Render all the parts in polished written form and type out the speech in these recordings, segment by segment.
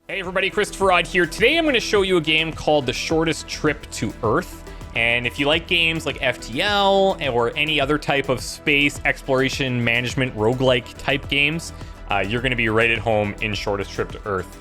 Hey everybody, christopherodd here. Today I'm going to show you a game called The Shortest Trip to Earth. And if you like games like FTL or any other type of space exploration management roguelike type games, you're going to be right at home in Shortest Trip to Earth.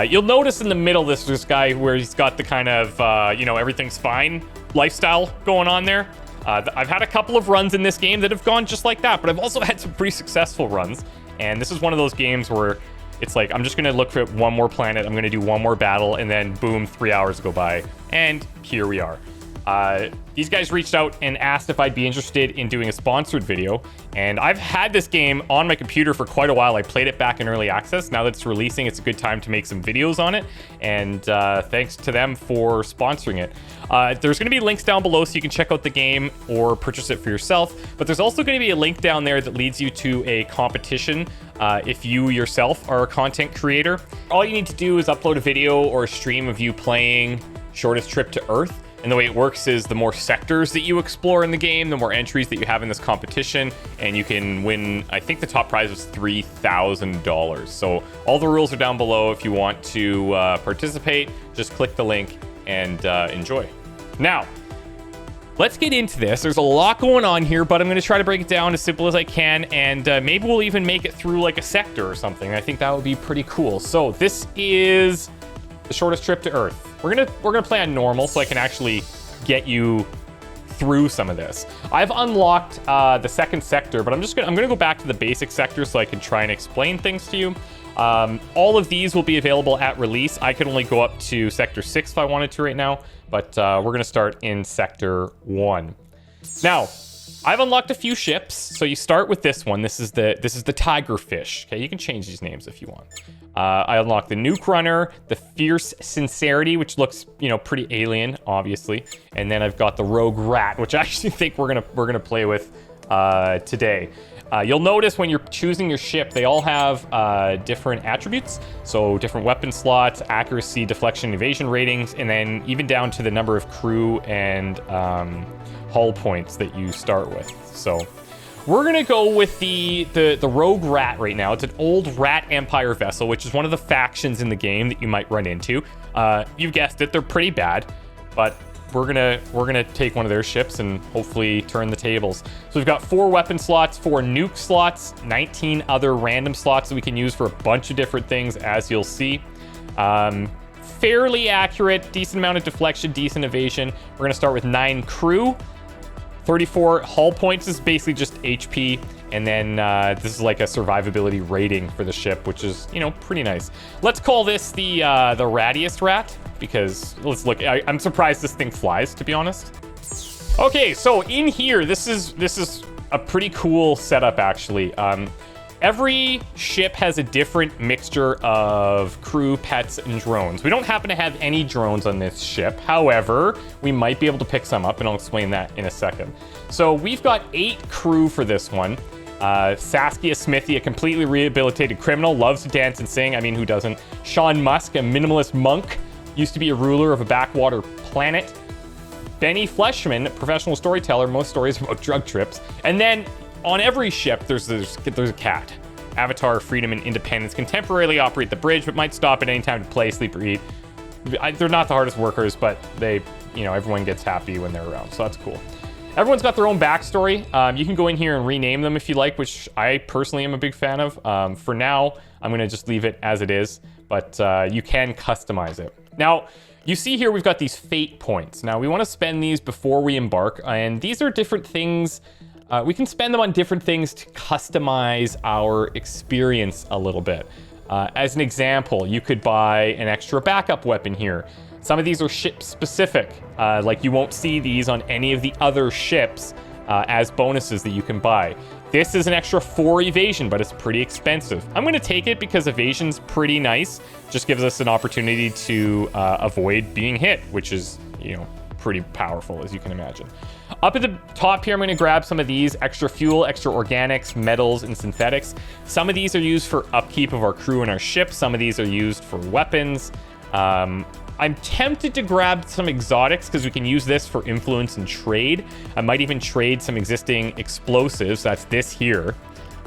You'll notice in the middle this guy where he's got the kind of, everything's fine lifestyle going on there. I've had a couple of runs in this game that have gone just like that, but I've also had some pretty successful runs. And this is one of those games where it's like, I'm just going to look for one more planet, I'm going to do one more battle, and then boom, 3 hours go by. And here we are. These guys reached out and asked if I'd be interested in doing a sponsored video. And I've had this game on my computer for quite a while. I played it back in early access. Now that it's releasing, it's a good time to make some videos on it. And thanks to them for sponsoring it. There's going to be links down below so you can check out the game or purchase it for yourself. But there's also going to be a link down there that leads you to a competition if you yourself are a content creator. All you need to do is upload a video or a stream of you playing Shortest Trip to Earth. And the way it works is the more sectors that you explore in the game, the more entries that you have in this competition, and you can win, I think the top prize was $3,000. So all the rules are down below. If you want to participate, just click the link and enjoy. Now, let's get into this. There's a lot going on here, but I'm going to try to break it down as simple as I can, and maybe we'll even make it through like a sector or something. I think that would be pretty cool. So this is The Shortest Trip to Earth. We're gonna play on normal so I can actually get you through some of this. I've unlocked the second sector, but I'm gonna go back to the basic sector so I can try and explain things to you. All of these will be available at release. I could only go up to sector 6 if I wanted to right now, but we're gonna start in sector 1. Now, I've unlocked a few ships, so you start with this one. This is the Tigerfish. Okay, you can change these names if you want. I unlocked the Nuke Runner, the Fierce Sincerity, which looks, pretty alien, obviously, and then I've got the Rogue Rat, which I actually think we're gonna play with today. You'll notice when you're choosing your ship, they all have different attributes, so different weapon slots, accuracy, deflection, evasion ratings, and then even down to the number of crew and hull points that you start with. So we're gonna go with the Rogue Rat right now. It's an old Rat Empire vessel, which is one of the factions in the game that you might run into. You've guessed it, they're pretty bad, but we're gonna take one of their ships and hopefully turn the tables. So we've got 4 weapon slots, 4 nuke slots, 19 other random slots that we can use for a bunch of different things, as you'll see. Fairly accurate, decent amount of deflection, decent evasion. We're gonna start with 9 crew. 34 hull points is basically just HP, and then this is like a survivability rating for the ship, which is, pretty nice. Let's call this the Rattiest Rat, because let's look. I'm surprised this thing flies, to be honest. Okay, so in here, this is a pretty cool setup, actually. Every ship has a different mixture of crew, pets, and drones. We don't happen to have any drones on this ship. However, we might be able to pick some up, and I'll explain that in a second. So we've got 8 crew for this one. Saskia Smithy, a completely rehabilitated criminal, loves to dance and sing. I mean, who doesn't? Sean Musk, a minimalist monk, used to be a ruler of a backwater planet. Benny Fleshman, a professional storyteller, most stories about drug trips. And then on every ship, there's a cat. Avatar, freedom, and independence can temporarily operate the bridge, but might stop at any time to play, sleep, or eat. They're not the hardest workers, but they, everyone gets happy when they're around, so that's cool. Everyone's got their own backstory. You can go in here and rename them if you like, which I personally am a big fan of. For now, I'm gonna just leave it as it is, but you can customize it. Now, you see here we've got these fate points. Now, we wanna spend these before we embark, and these are different things. We can spend them on different things to customize our experience a little bit. As an example, you could buy an extra backup weapon here. Some of these are ship specific, like you won't see these on any of the other ships as bonuses that you can buy. This is an extra 4 evasion, but it's pretty expensive. I'm gonna take it because evasion's pretty nice. Just gives us an opportunity to avoid being hit, which is, pretty powerful, as you can imagine. Up at the top here, I'm gonna grab some of these: extra fuel, extra organics, metals, and synthetics. Some of these are used for upkeep of our crew and our ship. Some of these are used for weapons. I'm tempted to grab some exotics because we can use this for influence and trade. I might even trade some existing explosives. That's this here.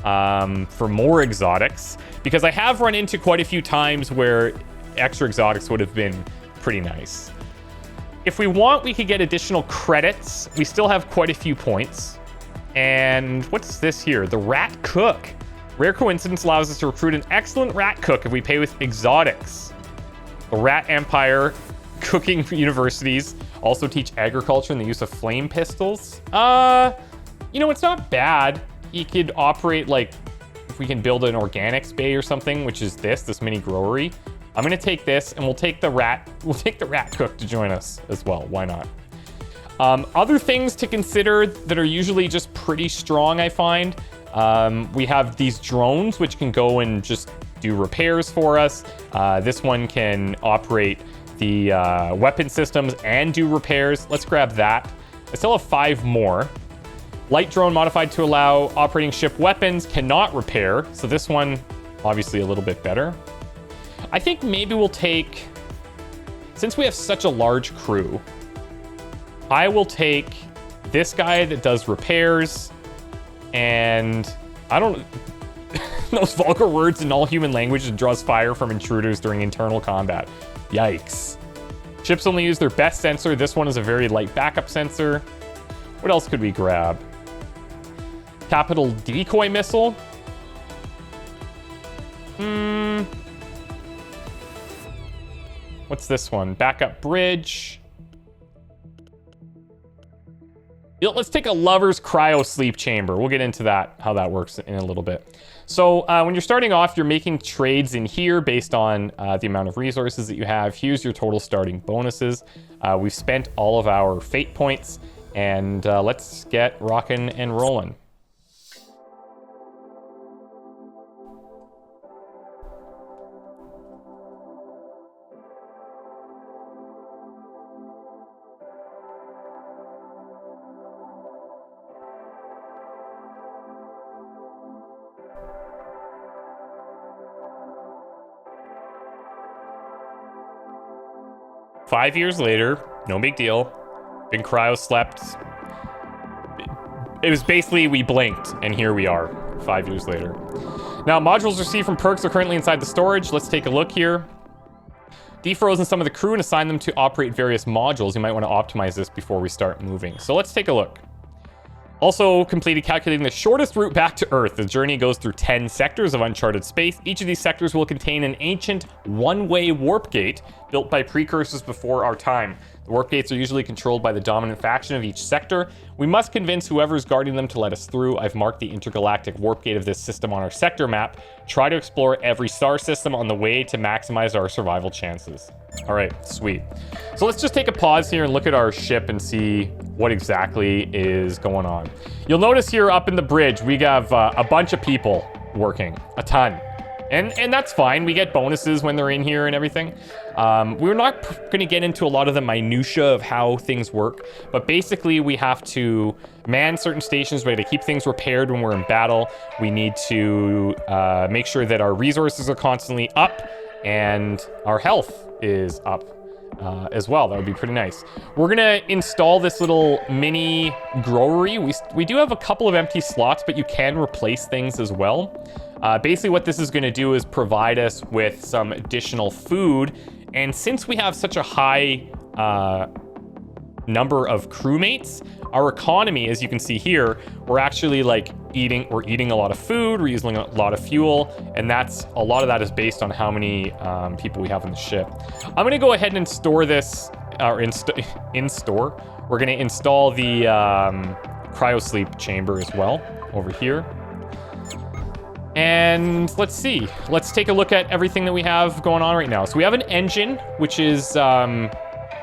For more exotics, because I have run into quite a few times where extra exotics would have been pretty nice. If we want, we could get additional credits. We still have quite a few points. And what's this here? The Rat Cook. Rare coincidence allows us to recruit an excellent rat cook if we pay with exotics. The Rat Empire cooking universities also teach agriculture and the use of flame pistols. You know, it's not bad. You could operate, like, if we can build an organics bay or something, which is this mini growery. I'm gonna take this, and we'll take the rat cook to join us as well. Why not? Other things to consider that are usually just pretty strong, I find. We have these drones, which can go and just do repairs for us. This one can operate the weapon systems and do repairs. Let's grab that. I still have 5 more. Light drone modified to allow operating ship weapons, cannot repair. So this one, obviously a little bit better. I think maybe we'll take, since we have such a large crew, I will take this guy that does repairs, and I don't those vulgar words in all human language that draws fire from intruders during internal combat. Yikes. Ships only use their best sensor. This one is a very light backup sensor. What else could we grab? Capital decoy missile. What's this one? Backup bridge. Let's take a lover's cryo sleep chamber. We'll get into that, how that works in a little bit. So when you're starting off, you're making trades in here based on the amount of resources that you have. Here's your total starting bonuses. We've spent all of our fate points, and let's get rocking and rolling. Five years later, no big deal. Been cryo slept. It was basically, we blinked, and here we are, 5 years later. Now, modules received from perks are currently inside the storage. Let's take a look here. Defrozen some of the crew and assign them to operate various modules. You might want to optimize this before we start moving. So let's take a look. Also completed calculating the shortest route back to Earth. The journey goes through 10 sectors of uncharted space. Each of these sectors will contain an ancient one-way warp gate built by precursors before our time. The warp gates are usually controlled by the dominant faction of each sector. We must convince whoever's guarding them to let us through. I've marked the intergalactic warp gate of this system on our sector map. Try to explore every star system on the way to maximize our survival chances. All right, sweet. So let's just take a pause here and look at our ship and see what exactly is going on. You'll notice here up in the bridge, we have a bunch of people working, a ton. And that's fine. We get bonuses when they're in here and everything. We're not going to get into a lot of the minutia of how things work, but basically we have to man certain stations. We have to keep things repaired when we're in battle. We need to make sure that our resources are constantly up and our health is up as well. That would be pretty nice. We're going to install this little mini growery. We do have a couple of empty slots, but you can replace things as well. Basically what this is going to do is provide us with some additional food. And since we have such a high number of crewmates, our economy, as you can see here, we're actually like we're eating a lot of food, we're using a lot of fuel, and a lot of that is based on how many people we have on the ship. I'm going to go ahead and store this, or in-store. We're going to install the cryo sleep chamber as well over here. And let's see. Let's take a look at everything that we have going on right now. So we have an engine, which is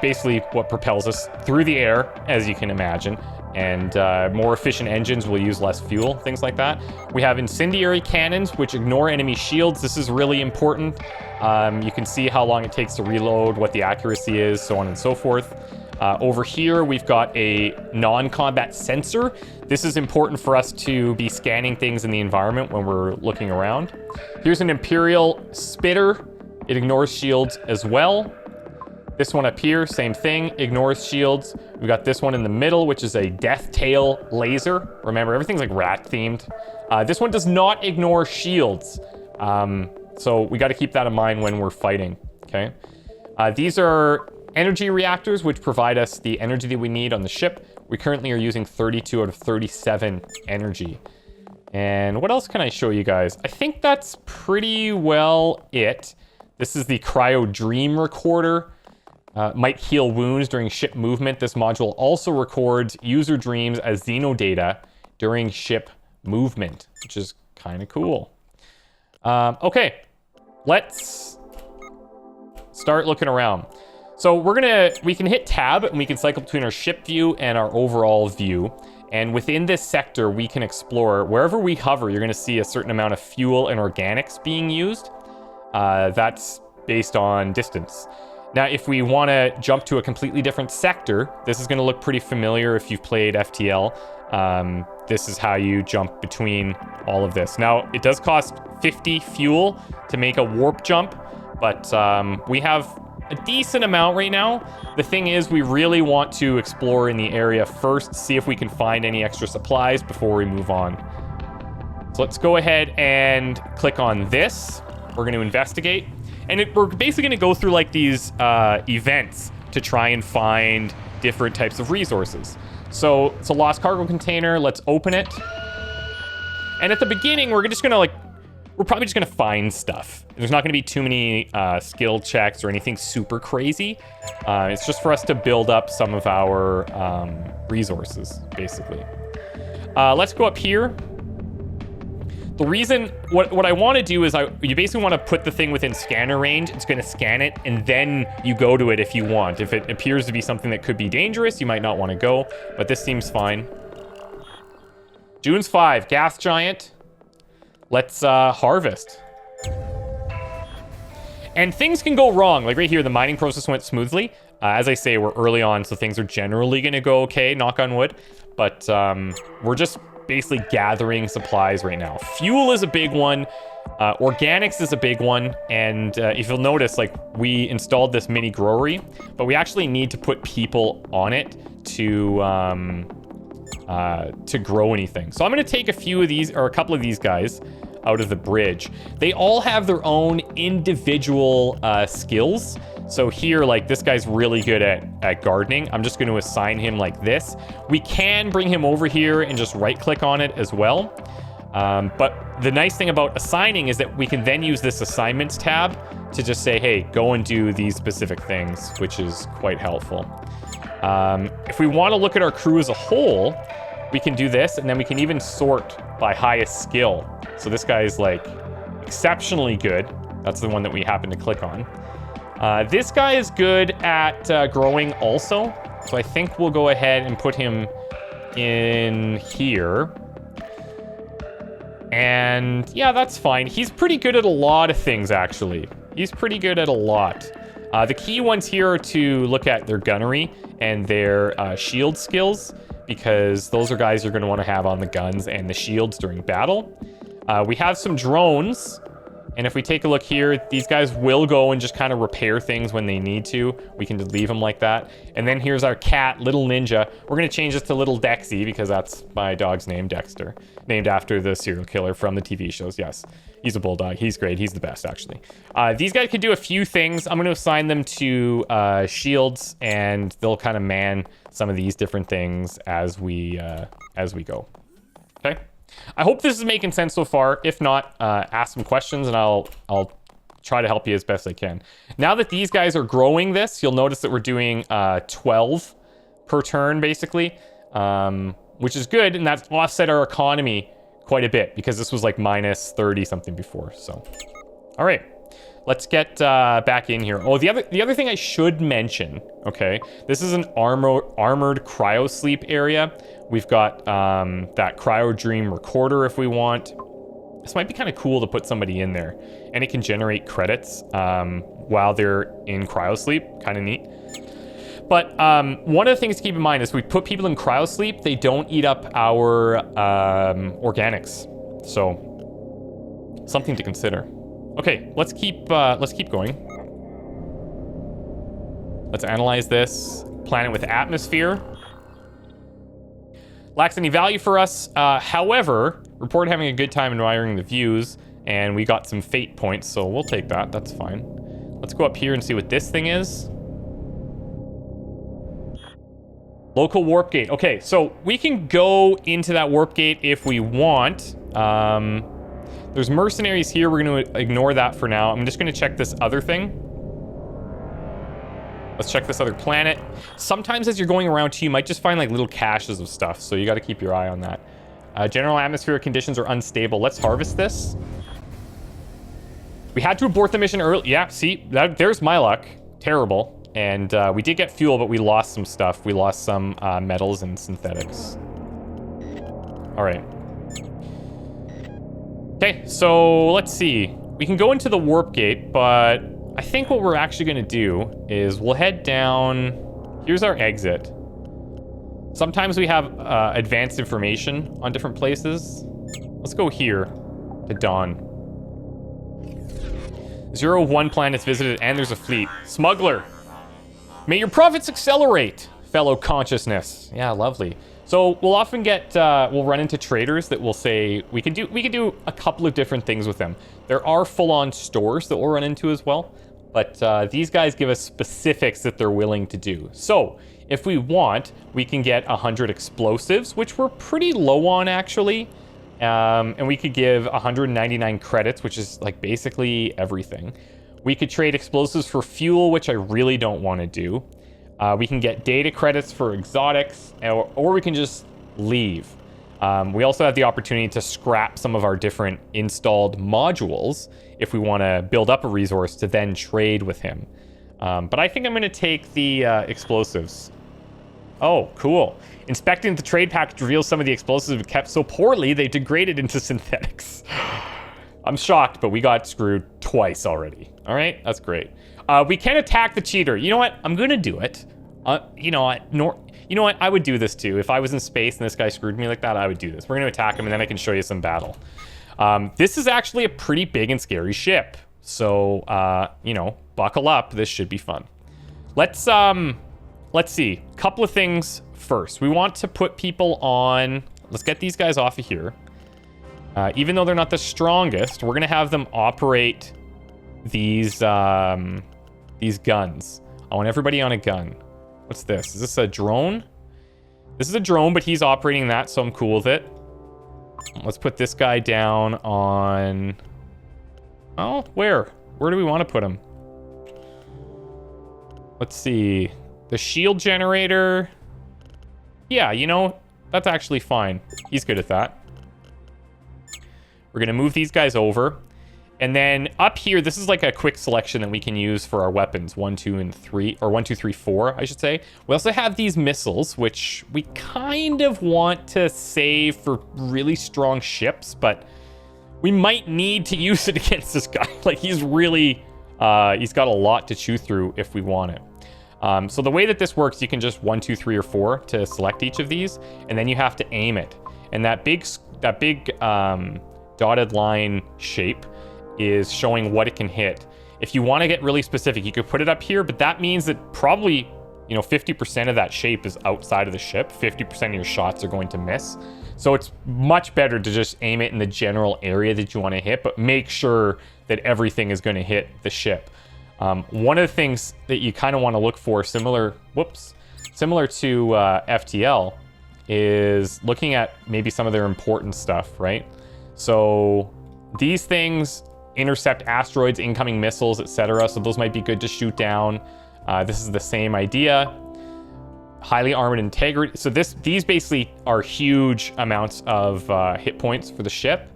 basically what propels us through the air, as you can imagine. And more efficient engines will use less fuel, things like that. We have incendiary cannons, which ignore enemy shields. This is really important. You can see how long it takes to reload, what the accuracy is, so on and so forth. Over here, we've got a non-combat sensor. This is important for us to be scanning things in the environment when we're looking around. Here's an Imperial Spitter. It ignores shields as well. This one up here, same thing, ignores shields. We've got this one in the middle, which is a Death Tail laser. Remember, everything's like rat themed. This one does not ignore shields. So we got to keep that in mind when we're fighting. Okay. These are energy reactors, which provide us the energy that we need on the ship. We currently are using 32 out of 37 energy. And what else can I show you guys? I think that's pretty well it. This is the Cryo Dream Recorder. Might heal wounds during ship movement. This module also records user dreams as xenodata during ship movement, which is kind of cool. Okay, let's start looking around. So we can hit tab and we can cycle between our ship view and our overall view. And within this sector, we can explore. Wherever we hover, you're gonna see a certain amount of fuel and organics being used. That's based on distance. Now, if we wanna jump to a completely different sector, this is gonna look pretty familiar if you've played FTL. This is how you jump between all of this. Now, it does cost 50 fuel to make a warp jump, but we have a decent amount right now. The thing is, we really want to explore in the area first, see if we can find any extra supplies before we move on. So let's go ahead and click on this. We're going to investigate. And we're basically going to go through like these events to try and find different types of resources. So it's a lost cargo container. Let's open it. And at the beginning, we're probably just gonna find stuff. There's not gonna be too many skill checks or anything super crazy. It's just for us to build up some of our resources, basically. Let's go up here. The reason, what I want to do is you basically want to put the thing within scanner range. It's going to scan it, and then you go to it if you want. If it appears to be something that could be dangerous, you might not want to go, but this seems fine. Dunes 5, gas giant. Let's harvest. And things can go wrong. Like right here, the mining process went smoothly. As I say, we're early on, so things are generally going to go okay, knock on wood. But we're just basically gathering supplies right now. Fuel is a big one. Organics is a big one. And if you'll notice, like, we installed this mini growery, but we actually need to put people on it to grow anything. So I'm going to take a few of these, or a couple of these guys out of the bridge. They all have their own individual skills. So here, like, this guy's really good at gardening. I'm just going to assign him like this. We can bring him over here and just right click on it as well. But the nice thing about assigning is that we can then use this assignments tab to just say, hey, go and do these specific things, which is quite helpful. If we want to look at our crew as a whole, we can do this, and then we can even sort by highest skill. So this guy is like exceptionally good. That's the one that we happen to click on. This guy is good at growing also. So I think we'll go ahead and put him in here. And yeah, that's fine. He's pretty good at a lot of things, actually. He's pretty good at a lot. The key ones here are to look at their gunnery and their shield skills, because those are guys you're going to want to have on the guns and the shields during battle. We have some drones, and if we take a look here, these guys will go and just kind of repair things when they need to. We can just leave them like that. And then here's our cat, Little Ninja. We're going to change this to Little Dexy, because that's my dog's name, Dexter. Named after the serial killer from the TV shows, yes. He's a bulldog. He's great. He's the best, actually. These guys can do a few things. I'm going to assign them to shields, and they'll kind of man some of these different things as we go. Okay. I hope this is making sense so far. If not, ask some questions, and I'll try to help you as best I can. Now that these guys are growing this, you'll notice that we're doing 12 per turn, basically, which is good, and that's offset our economy quite a bit, because this was like minus 30 something before. So all right, let's get back in here. Oh, the other thing I should mention, okay, this is an armored cryo sleep area. We've got that cryo dream recorder if we want. This might be kind of cool to put somebody in there, and it can generate credits while they're in cryo sleep. Kind of neat. But one of the things to keep in mind is we put people in cryo sleep, they don't eat up our organics. So something to consider. Okay, let's keep going. Let's analyze this. Planet with atmosphere. Lacks any value for us. However, report having a good time admiring the views, and we got some fate points, so we'll take that. That's fine. Let's go up here and see what this thing is. Local warp gate. Okay, so we can go into that warp gate if we want. There's mercenaries here. We're going to ignore that for now. I'm just going to check this other thing. Let's check this other planet. Sometimes as you're going around too, you might just find like little caches of stuff, so you got to keep your eye on that. General atmospheric conditions are unstable. Let's harvest this. We had to abort the mission early. Yeah, see, there's my luck. Terrible. And we did get fuel, but we lost some stuff. We lost some metals and synthetics. All right. Okay, so let's see. We can go into the warp gate, but I think what we're actually going to do is we'll head down. Here's our exit. Sometimes we have advanced information on different places. Let's go here to Dawn. 01 planets visited, and there's a fleet. Smuggler. May your profits accelerate, fellow consciousness. Yeah, lovely. So we'll often get, we'll run into traders that will say, we could do a couple of different things with them. There are full-on stores that we'll run into as well, but these guys give us specifics that they're willing to do. So if we want, we can get 100 explosives, which we're pretty low on actually. And we could give 199 credits, which is like basically everything. We could trade explosives for fuel, which I really don't want to do. We can get data credits for exotics, or we can just leave. We also have the opportunity to scrap some of our different installed modules if we want to build up a resource to then trade with him. But I think I'm going to take the explosives. Oh, cool. Inspecting the trade package reveals some of the explosives were kept so poorly they degraded into synthetics. I'm shocked, but we got screwed twice already. All right, that's great. We can attack the cheater. You know what? I'm going to do it. You know what? I would do this too. If I was in space and this guy screwed me like that, I would do this. We're going to attack him, and then I can show you some battle. This is actually a pretty big and scary ship. So, you know, buckle up. This should be fun. Let's see. A couple of things first. We want to put people on... Let's get these guys off of here. Even though they're not the strongest, we're going to have them operate these guns. I want everybody on a gun. What's this? Is this a drone? This is a drone, but he's operating that, so I'm cool with it. Let's put this guy down on... Oh, where? Where do we want to put him? Let's see. The shield generator. Yeah, you know, that's actually fine. He's good at that. We're going to move these guys over. And then up here, this is like a quick selection that we can use for our weapons. 1, 2, and 3. Or 1, 2, 3, 4, I should say. We also have these missiles, which we kind of want to save for really strong ships. But we might need to use it against this guy. Like, he's really... he's got a lot to chew through if we want it. So the way that this works, you can just 1, 2, 3, or 4 to select each of these. And then you have to aim it. And that big dotted line shape is showing what it can hit. If you want to get really specific, you could put it up here, but that means that probably, you know, 50% of that shape is outside of the ship. 50% of your shots are going to miss. So it's much better to just aim it in the general area that you want to hit, but make sure that everything is going to hit the ship. One of the things that you kind of want to look for, similar to FTL, is looking at maybe some of their important stuff, right? So these things intercept asteroids, incoming missiles, etc. So those might be good to shoot down. This is the same idea. Highly armored integrity. So these basically are huge amounts of hit points for the ship.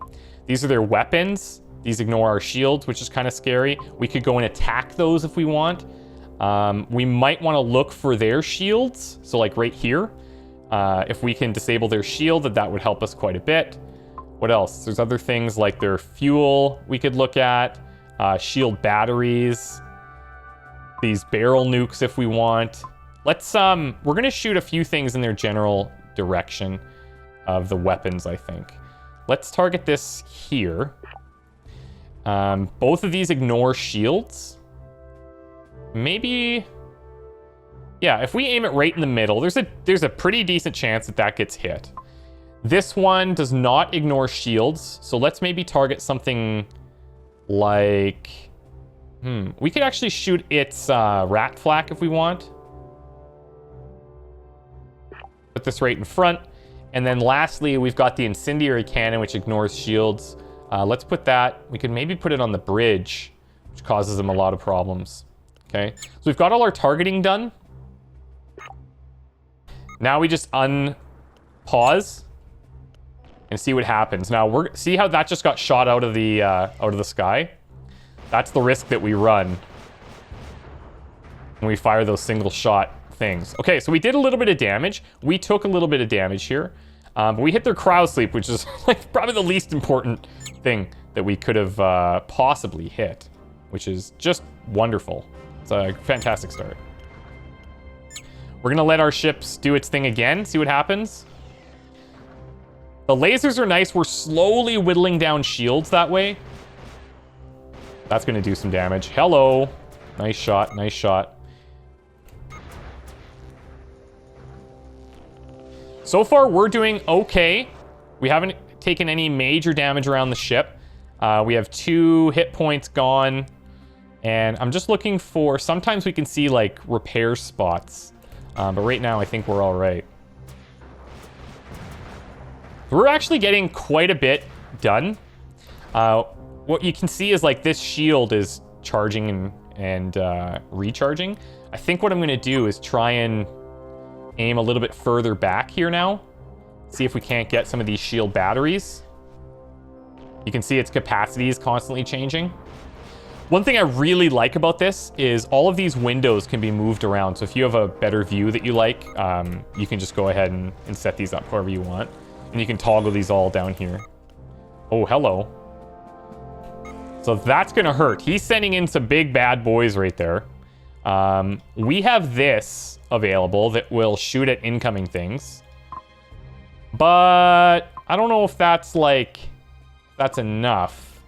These are their weapons. These ignore our shields, which is kind of scary. We could go and attack those if we want. We might want to look for their shields. So like right here, if we can disable their shield, that would help us quite a bit. What else? There's other things like their fuel we could look at. Shield batteries. These barrel nukes if we want. Let's, we're going to shoot a few things in their general direction of the weapons, I think. Let's target this here. Both of these ignore shields. Maybe... Yeah, if we aim it right in the middle, there's a pretty decent chance that gets hit. This one does not ignore shields, so let's maybe target something like We could actually shoot its rat flak if we want. Put this right in front. And then lastly, we've got the incendiary cannon, which ignores shields. Let's put that. We could maybe put it on the bridge, which causes them a lot of problems. Okay, so we've got all our targeting done. Now we just unpause and see what happens. Now see how that just got shot out of the sky. That's the risk that we run when we fire those single shot things. Okay, so we did a little bit of damage. We took a little bit of damage here, but we hit their cryo sleep, which is like probably the least important thing that we could have possibly hit, which is just wonderful. It's a fantastic start. We're gonna let our ships do its thing again, see what happens. The lasers are nice. We're slowly whittling down shields that way. That's gonna do some damage. Hello. Nice shot, nice shot. So far, we're doing okay. We haven't taken any major damage around the ship. We have 2 hit points gone. And I'm just looking for... Sometimes we can see, like, repair spots. But right now, I think we're all right. We're actually getting quite a bit done. What you can see is, like, this shield is charging and recharging. I think what I'm going to do is try and aim a little bit further back here now. See if we can't get some of these shield batteries. You can see its capacity is constantly changing. One thing I really like about this is all of these windows can be moved around. So if you have a better view that you like, you can just go ahead and set these up however you want. And you can toggle these all down here. Oh, hello. So that's going to hurt. He's sending in some big bad boys right there. We have this available that will shoot at incoming things. But I don't know if that's that's enough.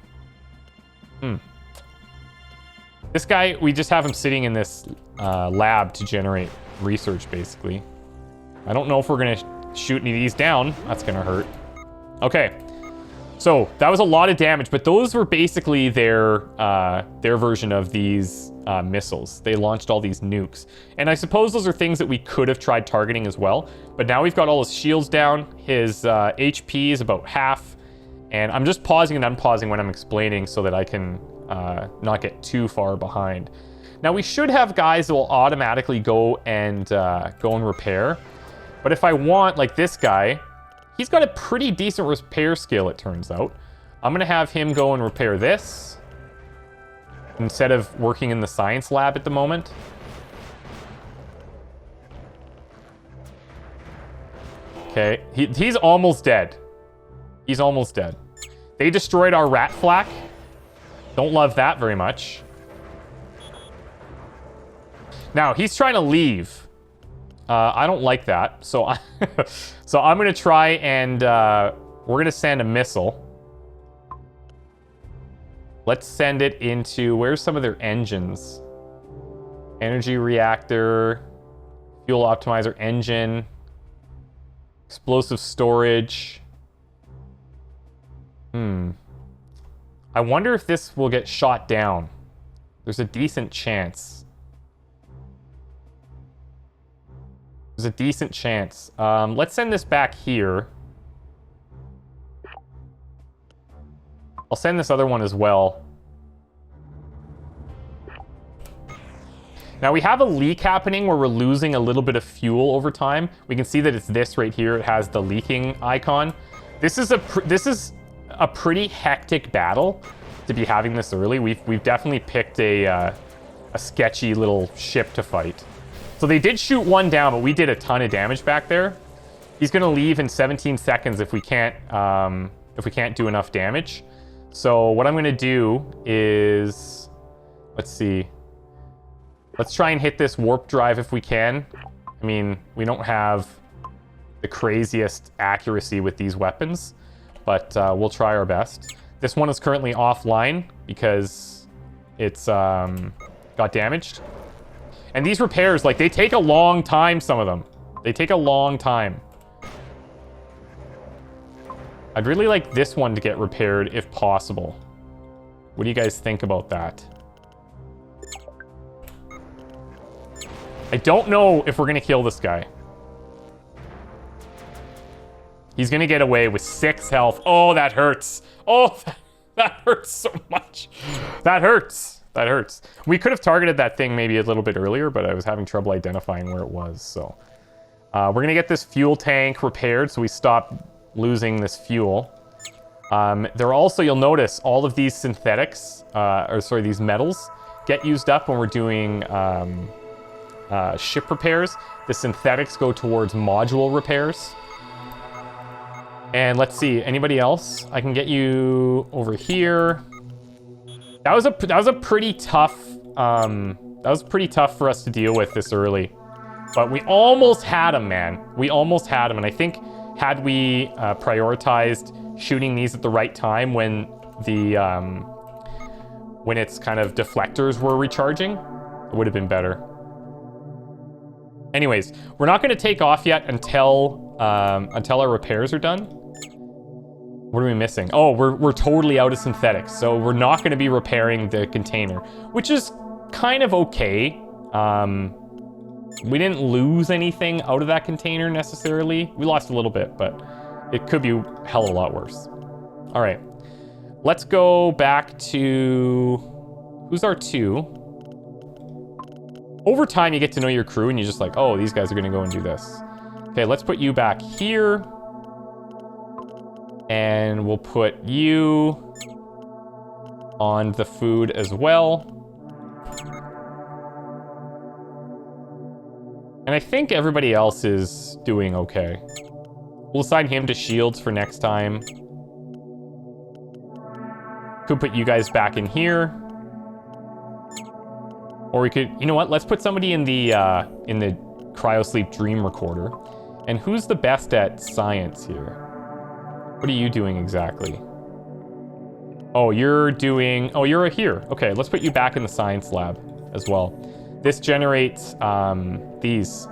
This guy, we just have him sitting in this lab to generate research, basically. I don't know if we're going to shoot any of these down. That's going to hurt. Okay. So that was a lot of damage, but those were basically their version of these missiles. They launched all these nukes. And I suppose those are things that we could have tried targeting as well. But now we've got all his shields down. His HP is about half. And I'm just pausing and unpausing when I'm explaining so that I can not get too far behind. Now we should have guys that will automatically go and repair. But if I want, like this guy, he's got a pretty decent repair skill, it turns out. I'm going to have him go and repair this instead of working in the science lab at the moment. Okay, he's almost dead. He's almost dead. They destroyed our rat flak. Don't love that very much. Now, he's trying to leave. I don't like that. So, I'm going to try and we're going to send a missile. Let's send it into... Where's some of their engines? Energy reactor. Fuel optimizer engine. Explosive storage. I wonder if this will get shot down. There's a decent chance. There's a decent chance. Let's send this back here. I'll send this other one as well. Now we have a leak happening where we're losing a little bit of fuel over time. We can see that it's this right here. It has the leaking icon. This is a pretty hectic battle to be having this early. We've definitely picked a sketchy little ship to fight. So they did shoot one down, but we did a ton of damage back there. He's going to leave in 17 seconds if we can't do enough damage. So what I'm going to do is, let's see. Let's try and hit this warp drive if we can. I mean, we don't have the craziest accuracy with these weapons, but we'll try our best. This one is currently offline because it's got damaged. And these repairs, like, they take a long time, some of them. They take a long time. I'd really like this one to get repaired if possible. What do you guys think about that? I don't know if we're going to kill this guy. He's going to get away with 6 health. Oh, that hurts. Oh, that hurts so much. That hurts. That hurts. We could have targeted that thing maybe a little bit earlier, but I was having trouble identifying where it was. So we're going to get this fuel tank repaired so we stop losing this fuel. There are also, you'll notice, all of these synthetics, these metals get used up when we're doing ship repairs. The synthetics go towards module repairs. And let's see, anybody else? I can get you over here. That was a pretty tough for us to deal with this early. But we almost had him, man. We almost had him, and I think had we prioritized shooting these at the right time when its kind of deflectors were recharging, it would have been better. Anyways, we're not going to take off yet until our repairs are done. What are we missing? Oh, we're totally out of synthetics, so we're not going to be repairing the container, which is kind of okay. We didn't lose anything out of that container necessarily. We lost a little bit, but it could be a hell of a lot worse. All right, let's go back to... Who's our 2? Over time, you get to know your crew, and you're just like, oh, these guys are going to go and do this. Okay, let's put you back here. And we'll put you on the food as well. And I think everybody else is doing okay. We'll assign him to shields for next time. Could put you guys back in here. Or we could, you know what? Let's put somebody in the cryosleep dream recorder. And who's the best at science here? What are you doing exactly? Oh, you're here. Okay, let's put you back in the science lab as well. This generates these,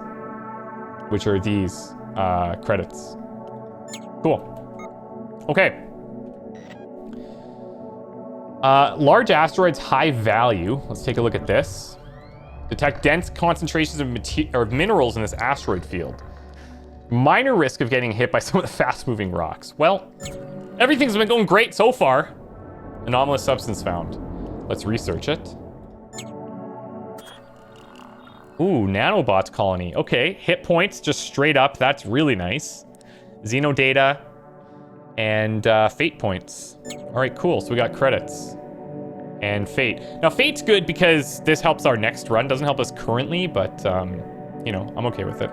which are these credits. Cool. Okay. Large asteroids, high value. Let's take a look at this. Detect dense concentrations of minerals in this asteroid field. Minor risk of getting hit by some of the fast-moving rocks. Well, everything's been going great so far. Anomalous substance found. Let's research it. Ooh, nanobots colony. Okay, hit points just straight up. That's really nice. Xeno data and fate points. All right, cool. So we got credits and fate. Now, fate's good because this helps our next run. Doesn't help us currently, but, you know, I'm okay with it.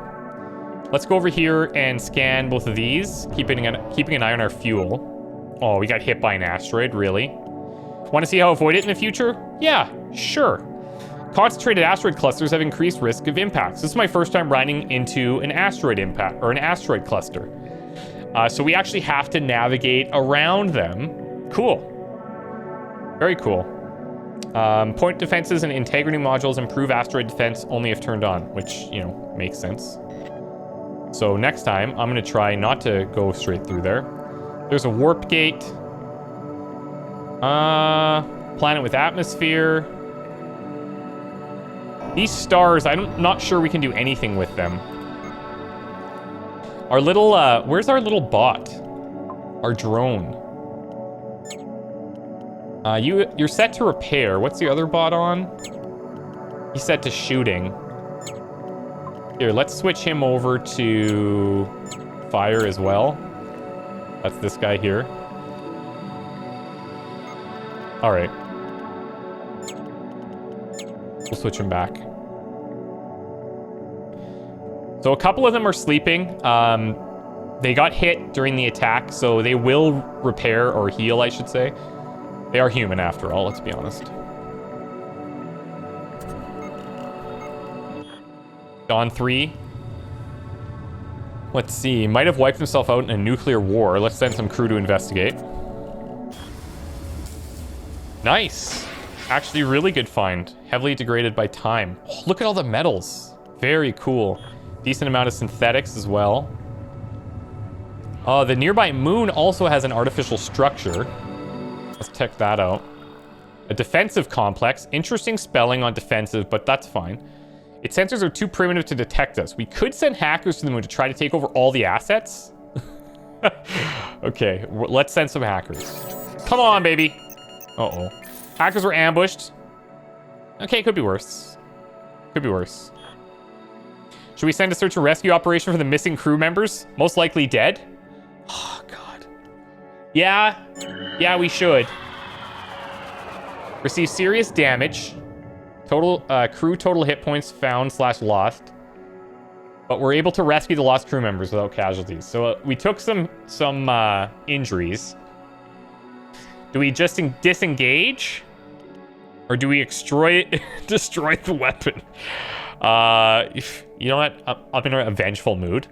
Let's go over here and scan both of these, keeping an eye on our fuel. Oh, we got hit by an asteroid, really? Want to see how to avoid it in the future? Yeah, sure. Concentrated asteroid clusters have increased risk of impacts. This is my first time running into an asteroid impact, or an asteroid cluster. So we actually have to navigate around them. Cool. Very cool. Point defenses and integrity modules improve asteroid defense only if turned on, which, you know, makes sense. So next time, I'm going to try not to go straight through there. There's a warp gate. Planet with atmosphere. These stars, I'm not sure we can do anything with them. Our little, where's our little bot? Our drone. You're set to repair. What's the other bot on? He's set to shooting. Here, let's switch him over to fire as well. That's this guy here. All right. We'll switch him back. So a couple of them are sleeping. They got hit during the attack, so they will repair or heal, I should say. They are human after all, let's be honest. Dawn 3. Let's see. Might have wiped himself out in a nuclear war. Let's send some crew to investigate. Nice. Actually, really good find. Heavily degraded by time. Oh, look at all the metals. Very cool. Decent amount of synthetics as well. The nearby moon also has an artificial structure. Let's check that out. A defensive complex. Interesting spelling on defensive, but that's fine. Its sensors are too primitive to detect us. We could send hackers to the moon to try to take over all the assets. Okay, let's send some hackers. Come on, baby. Uh-oh. Hackers were ambushed. Okay, could be worse. Could be worse. Should we send a search and rescue operation for the missing crew members? Most likely dead? Oh, God. Yeah. Yeah, we should. Receive serious damage. Total crew total hit points found / lost. But we're able to rescue the lost crew members without casualties. So we took some injuries. Do we just disengage? Or do we destroy the weapon? You know what? I'm in a vengeful mood.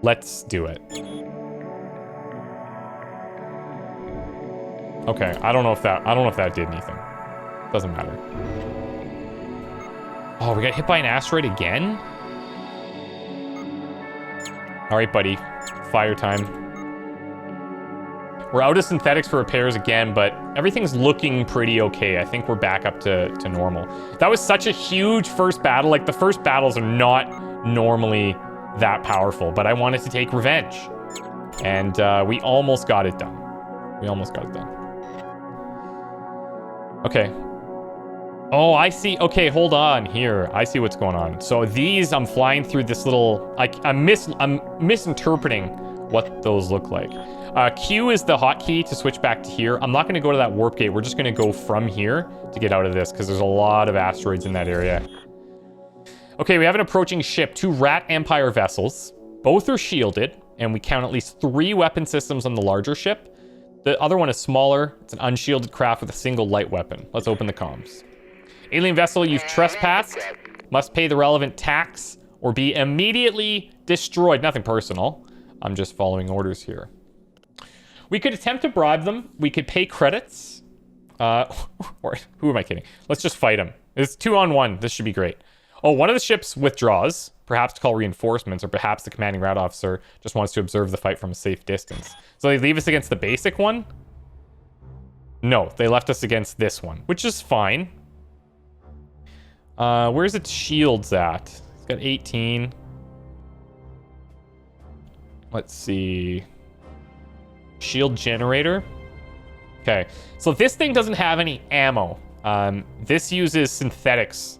Let's do it. Okay, I don't know if that did anything. Doesn't matter. Oh, we got hit by an asteroid again? All right, buddy. Fire time. We're out of synthetics for repairs again, but everything's looking pretty okay. I think we're back up to normal. That was such a huge first battle. Like, the first battles are not normally that powerful, but I wanted to take revenge. And we almost got it done. We almost got it done. Okay. Oh, I see. Okay, hold on here. I see what's going on. So these, I'm flying through this little... I'm misinterpreting what those look like. Q is the hotkey to switch back to here. I'm not going to go to that warp gate. We're just going to go from here to get out of this because there's a lot of asteroids in that area. Okay, we have an approaching ship. 2 Rat Empire vessels. Both are shielded, and we count at least 3 weapon systems on the larger ship. The other one is smaller. It's an unshielded craft with a single light weapon. Let's open the comms. Alien vessel, you've trespassed. Must pay the relevant tax or be immediately destroyed. Nothing personal. I'm just following orders here. We could attempt to bribe them. We could pay credits. Or who am I kidding? Let's just fight them. It's 2-on-1. This should be great. Oh, one of the ships withdraws, perhaps to call reinforcements, or perhaps the commanding rat officer just wants to observe the fight from a safe distance. So they leave us against the basic one? No, they left us against this one, which is fine. Where's its shields at? It's got 18. Let's see. Shield generator. Okay, so this thing doesn't have any ammo. This uses synthetics.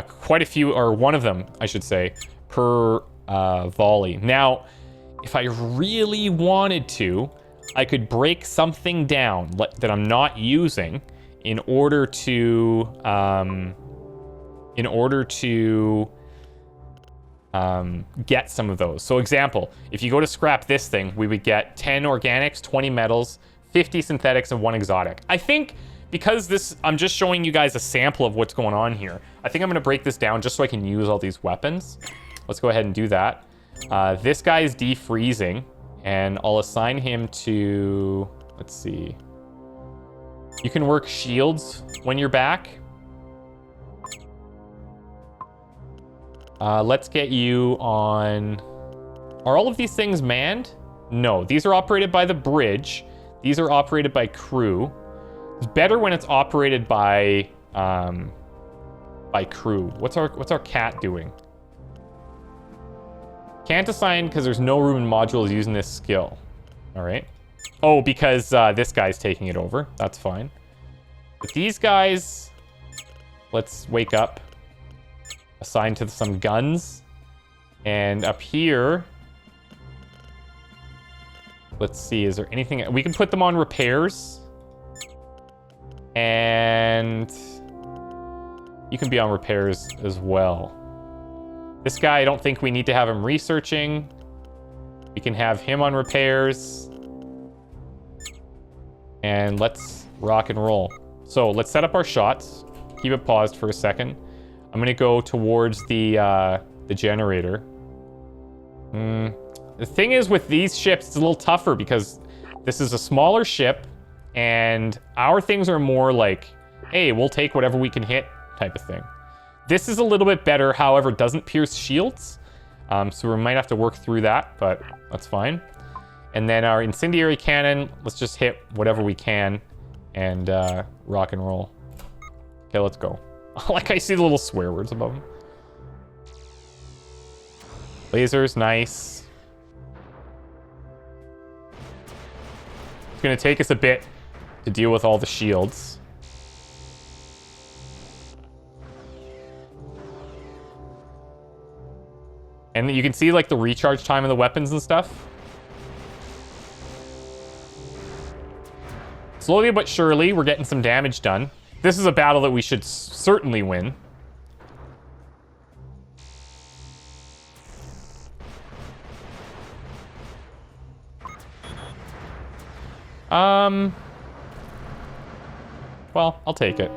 Quite a few, or one of them, I should say, per volley. Now, if I really wanted to, I could break something down that I'm not using in order to get some of those. So example, if you go to scrap this thing, we would get 10 organics, 20 metals, 50 synthetics, and 1 exotic. I think because I'm just showing you guys a sample of what's going on here. I think I'm going to break this down just so I can use all these weapons. Let's go ahead and do that. This guy is defreezing, and I'll assign him to, let's see. You can work shields when you're back. Let's get you on... Are all of these things manned? No, these are operated by the bridge. These are operated by crew. It's better when it's operated by crew. What's our cat doing? Can't assign because there's no room in modules using this skill. All right. Oh, because this guy's taking it over. That's fine. But these guys, let's wake up. Assign to some guns. And up here, let's see, is there anything? We can put them on repairs. And you can be on repairs as well. This guy, I don't think we need to have him researching. We can have him on repairs. And let's rock and roll. So let's set up our shots. Keep it paused for a second. I'm gonna go towards the generator. The thing is with these ships, it's a little tougher because this is a smaller ship and our things are more like, hey, we'll take whatever we can hit type of thing. This is a little bit better, however, doesn't pierce shields. So we might have to work through that, but that's fine. And then our incendiary cannon, let's just hit whatever we can and rock and roll. Okay, let's go. Like I see the little swear words above them. Lasers, nice. It's gonna take us a bit to deal with all the shields. And you can see like the recharge time of the weapons and stuff. Slowly but surely, we're getting some damage done. This is a battle that we should certainly win. Well, I'll take it.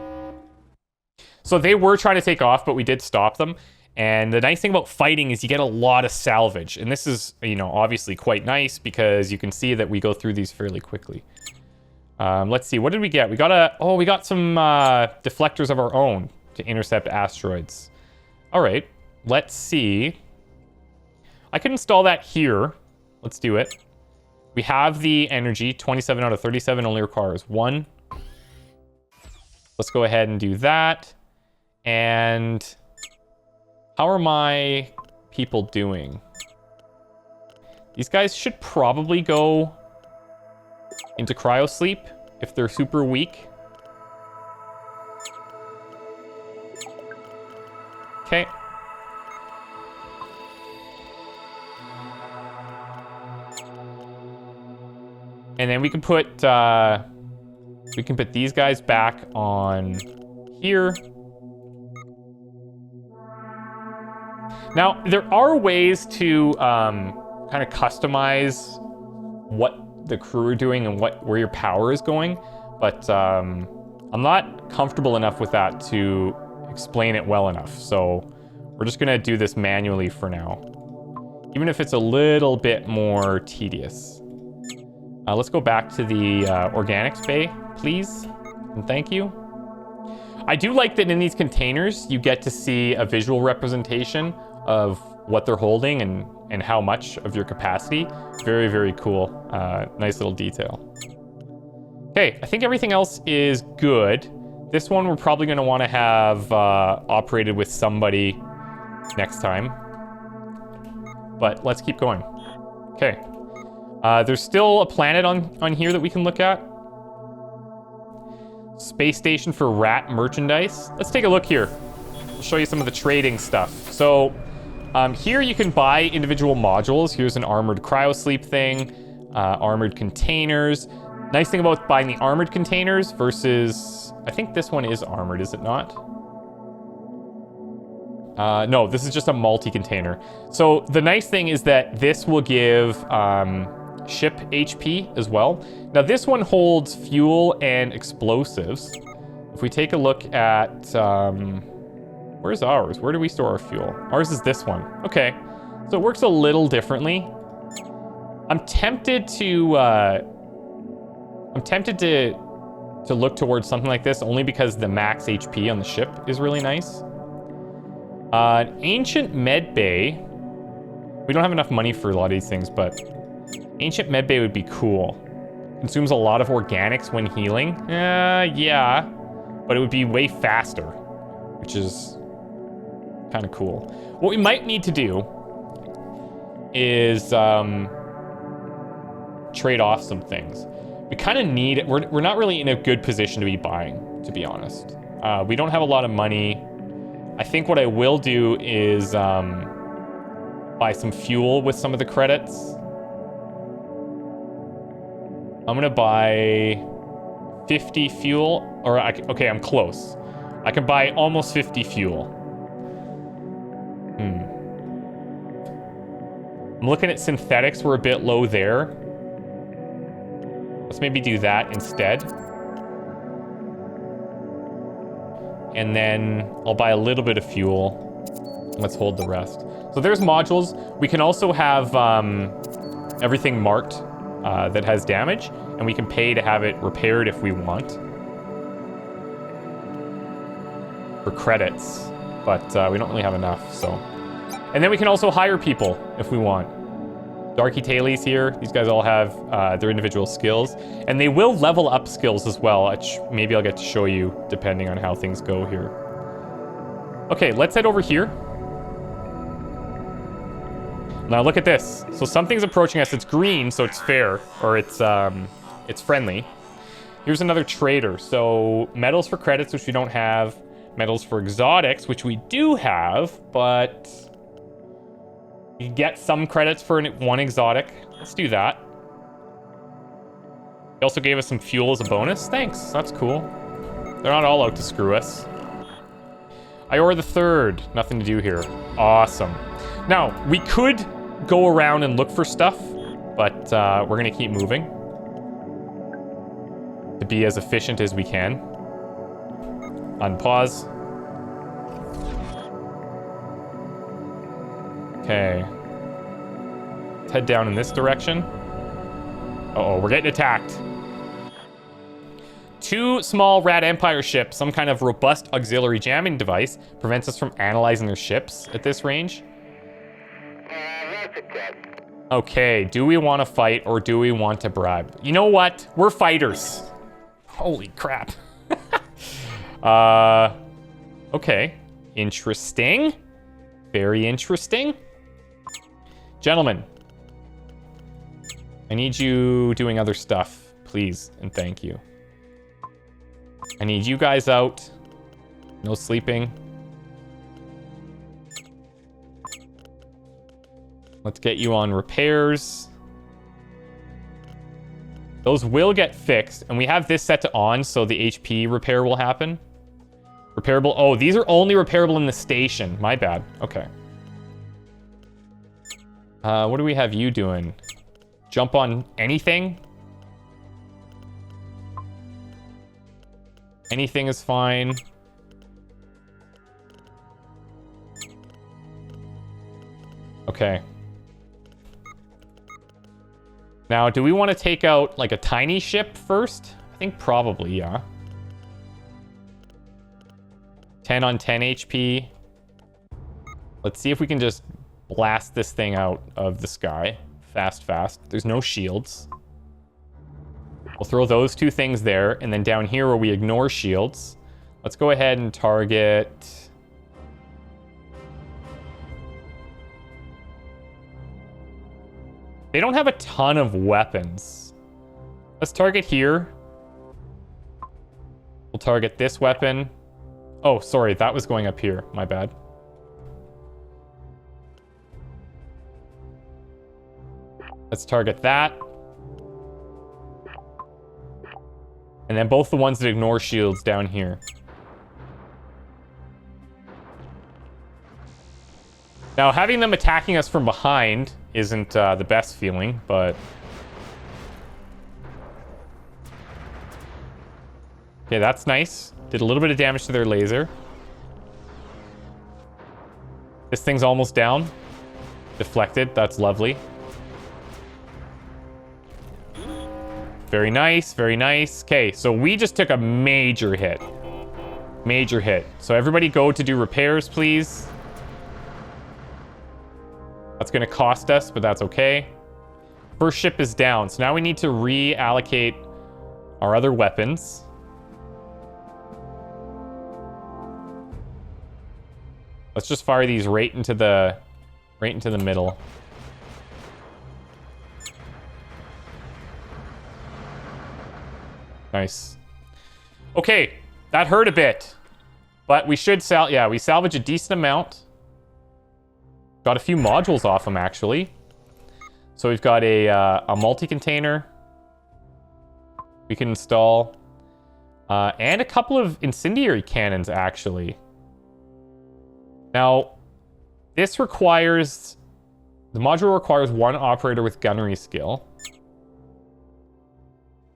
So they were trying to take off, but we did stop them. And the nice thing about fighting is you get a lot of salvage. And this is, you know, obviously quite nice because you can see that we go through these fairly quickly. Let's see, what did we get? We got some deflectors of our own to intercept asteroids. All right, let's see. I could install that here. Let's do it. We have the energy, 27 out of 37 only requires 1. Let's go ahead and do that. And how are my people doing? These guys should probably go into cryo sleep if they're super weak. Okay. And then we can put these guys back on here. Now, there are ways to kind of customize what the crew are doing and where your power is going, but I'm not comfortable enough with that to explain it well enough. So we're just gonna do this manually for now, even if it's a little bit more tedious. Let's go back to the organics bay, please, and thank you. I do like that in these containers, you get to see a visual representation of what they're holding and how much of your capacity. Very, very cool. Nice little detail. Okay, I think everything else is good. This one we're probably going to want to have operated with somebody next time. But let's keep going. Okay. There's still a planet on here that we can look at. Space station for rat merchandise. Let's take a look here. I'll show you some of the trading stuff. So here you can buy individual modules. Here's an armored cryosleep thing, armored containers. Nice thing about buying the armored containers versus, I think this one is armored, is it not? No, this is just a multi-container. So the nice thing is that this will give ship HP as well. Now this one holds fuel and explosives. If we take a look at, where's ours? Where do we store our fuel? Ours is this one. Okay, so it works a little differently. I'm tempted to look towards something like this only because the max HP on the ship is really nice. An ancient med bay. We don't have enough money for a lot of these things, but ancient med bay would be cool. Consumes a lot of organics when healing. Yeah, but it would be way faster, which is kind of cool. What we might need to do is trade off some things. We kind of need it. We're not really in a good position to be buying, to be honest. We don't have a lot of money. I think what I will do is buy some fuel with some of the credits. I'm gonna buy 50 fuel, or okay, I'm close. I can buy almost 50 fuel. I'm looking at synthetics. We're a bit low there. Let's maybe do that instead. And then I'll buy a little bit of fuel. Let's hold the rest. So there's modules. We can also have everything marked that has damage, and we can pay to have it repaired if we want. For credits, but we don't really have enough, so. And then we can also hire people if we want. Darky Tailies here. These guys all have their individual skills, and they will level up skills as well, which maybe I'll get to show you depending on how things go here. Okay, let's head over here. Now look at this. So something's approaching us. It's green, so it's fair, or it's friendly. Here's another trader. So metals for credits, which we don't have. Metals for exotics, which we do have, but you get some credits for one exotic. Let's do that. He also gave us some fuel as a bonus. Thanks, that's cool. They're not all out to screw us. Iora the Third, nothing to do here. Awesome. Now, we could go around and look for stuff, but we're gonna keep moving to be as efficient as we can. Unpause. Okay. Let's head down in this direction. Uh-oh, we're getting attacked. 2 small Rat Empire ships, some kind of robust auxiliary jamming device, prevents us from analyzing their ships at this range. Okay, do we want to fight or do we want to bribe? You know what? We're fighters. Holy crap. Okay. Interesting. Very interesting. Gentlemen, I need you doing other stuff, please, and thank you. I need you guys out. No sleeping. Let's get you on repairs. Those will get fixed, and we have this set to on, so the HP repair will happen. Repairable. Oh, these are only repairable in the station. My bad. Okay. What do we have you doing? Jump on anything? Anything is fine. Okay. Now, do we want to take out, like, a tiny ship first? I think probably, yeah. 10 on 10 HP. Let's see if we can just blast this thing out of the sky. Fast, fast. There's no shields. We'll throw those 2 things there, and then down here where we ignore shields, let's go ahead and target... They don't have a ton of weapons. Let's target here. We'll target this weapon. Oh, sorry, that was going up here. My bad. Let's target that. And then both the ones that ignore shields down here. Now, having them attacking us from behind isn't the best feeling, but... Okay, that's nice. Did a little bit of damage to their laser. This thing's almost down. Deflected, that's lovely. Very nice, very nice. Okay, so we just took a major hit. Major hit. So everybody go to do repairs, please. That's going to cost us, but that's okay. First ship is down, so now we need to reallocate our other weapons. Let's just fire these right into the middle. Nice. Okay, that hurt a bit, but we should we salvage a decent amount. Got a few modules off them, actually. So we've got a multi-container we can install, and a couple of incendiary cannons, actually. Now, the module requires 1 operator with gunnery skill.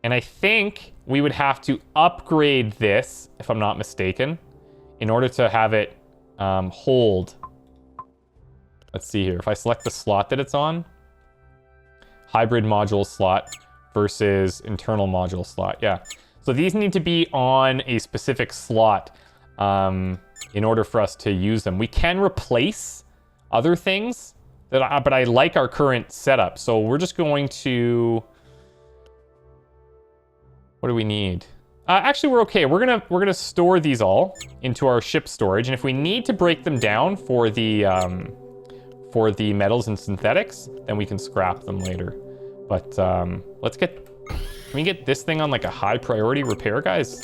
And I think we would have to upgrade this, if I'm not mistaken, in order to have it hold. Let's see here. If I select the slot that it's on, hybrid module slot versus internal module slot. Yeah. So these need to be on a specific slot in order for us to use them. We can replace other things, but I like our current setup. So we're just going to... What do we need? Actually, we're okay. We're gonna store these all into our ship storage, and if we need to break them down for the metals and synthetics, then we can scrap them later. But let's get. Can we get this thing on like a high priority repair, guys?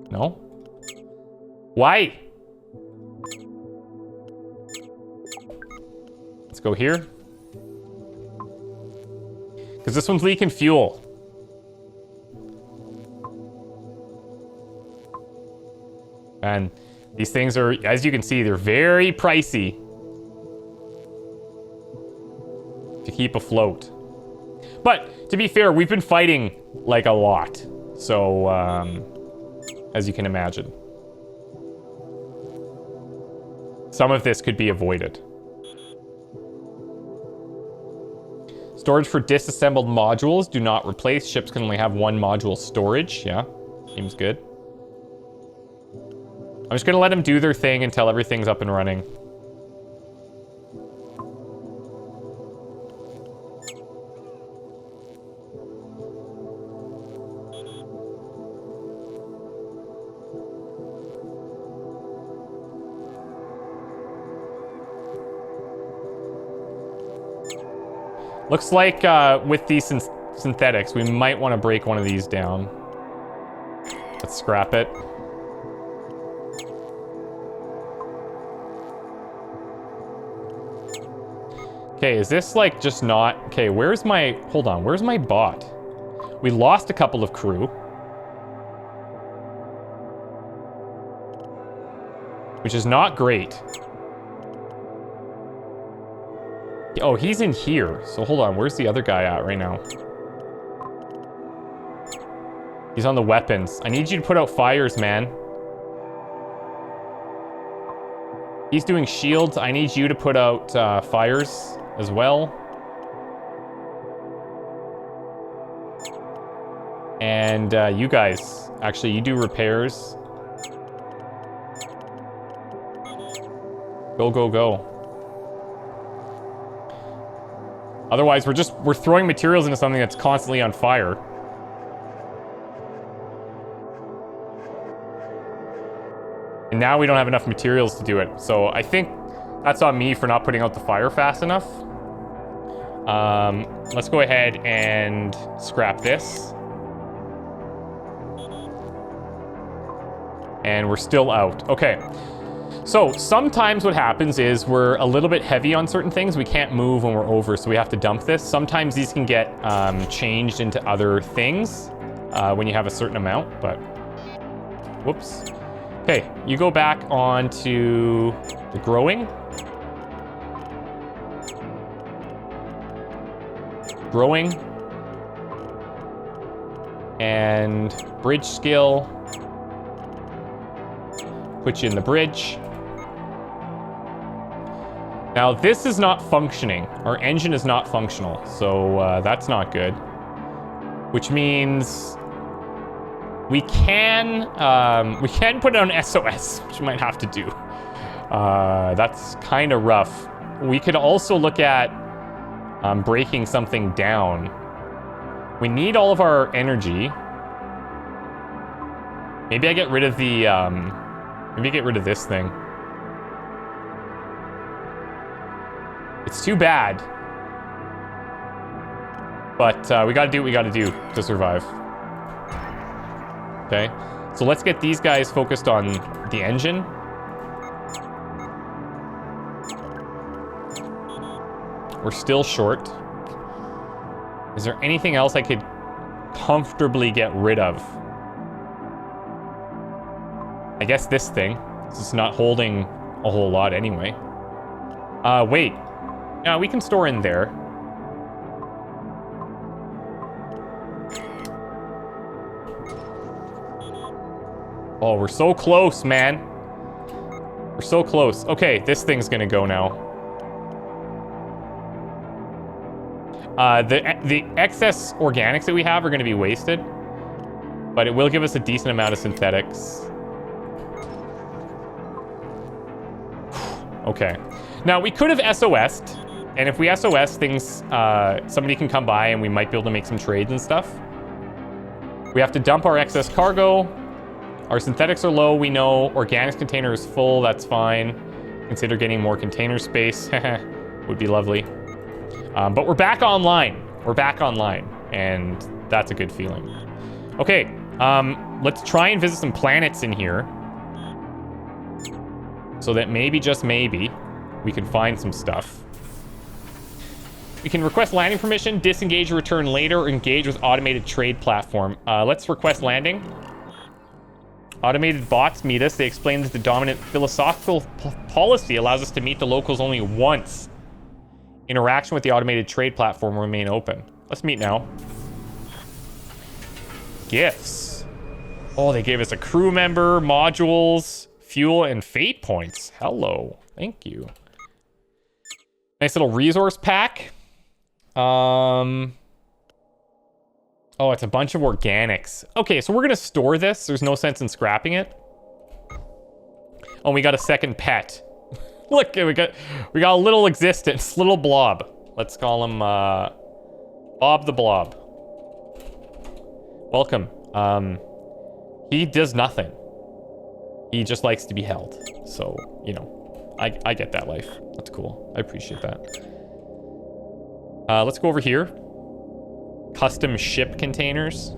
No? Why? Let's go here. Because this one's leaking fuel. And these things are, as you can see, they're very pricey to keep afloat. But to be fair, we've been fighting like a lot. So, as you can imagine, some of this could be avoided. Storage for disassembled modules. Do not replace. Ships can only have one module storage. Yeah, seems good. I'm just gonna let them do their thing until everything's up and running. Looks like with these synthetics, we might want to break one of these down. Let's scrap it. Okay, is this like just not... Okay, where's my... Hold on, where's my bot? We lost a couple of crew. Which is not great. Oh, he's in here. So hold on, where's the other guy at right now? He's on the weapons. I need you to put out fires, man. He's doing shields. I need you to put out fires as well. And you guys, actually, you do repairs. Go, go, go. Otherwise, we're throwing materials into something that's constantly on fire. And now we don't have enough materials to do it. So I think that's on me for not putting out the fire fast enough. Let's go ahead and scrap this. And we're still out. Okay. So sometimes what happens is we're a little bit heavy on certain things. We can't move when we're over, so we have to dump this. Sometimes these can get changed into other things when you have a certain amount, but whoops. Okay, you go back onto the growing. Growing. And bridge skill. Put you in the bridge. Now, this is not functioning. Our engine is not functional, so that's not good. Which means we can put it on SOS, which we might have to do. That's kind of rough. We could also look at breaking something down. We need all of our energy. Maybe I get rid of the... maybe get rid of this thing. It's too bad. But we gotta do what we gotta do to survive. Okay, so let's get these guys focused on the engine. We're still short. Is there anything else I could comfortably get rid of? I guess this thing. It's not holding a whole lot anyway. Wait. Yeah, we can store in there. Oh, we're so close, man. We're so close. Okay, this thing's gonna go now. The excess organics that we have are gonna be wasted, but it will give us a decent amount of synthetics. Okay. Now, we could have SOS'd And if we SOS things, somebody can come by and we might be able to make some trades and stuff. We have to dump our excess cargo. Our synthetics are low, we know. Organics container is full, that's fine. Consider getting more container space. Would be lovely. But we're back online. We're back online, and that's a good feeling. Okay, let's try and visit some planets in here. So that maybe, just maybe, we can find some stuff. We can request landing permission, disengage or return later, or engage with automated trade platform. Let's request landing. Automated bots meet us. They explain that the dominant philosophical policy allows us to meet the locals only once. Interaction with the automated trade platform will remain open. Let's meet now. Gifts. Oh, they gave us a crew member, modules, fuel, and fate points. Hello. Thank you. Nice little resource pack. Oh, it's a bunch of organics. Okay, so we're gonna store this. There's no sense in scrapping it. Oh, we got a second pet. Look, we got a little existence, little blob. Let's call him Bob the Blob. Welcome. He does nothing. He just likes to be held. So, you know, I get that life. That's cool. I appreciate that. Let's go over here. Custom ship containers.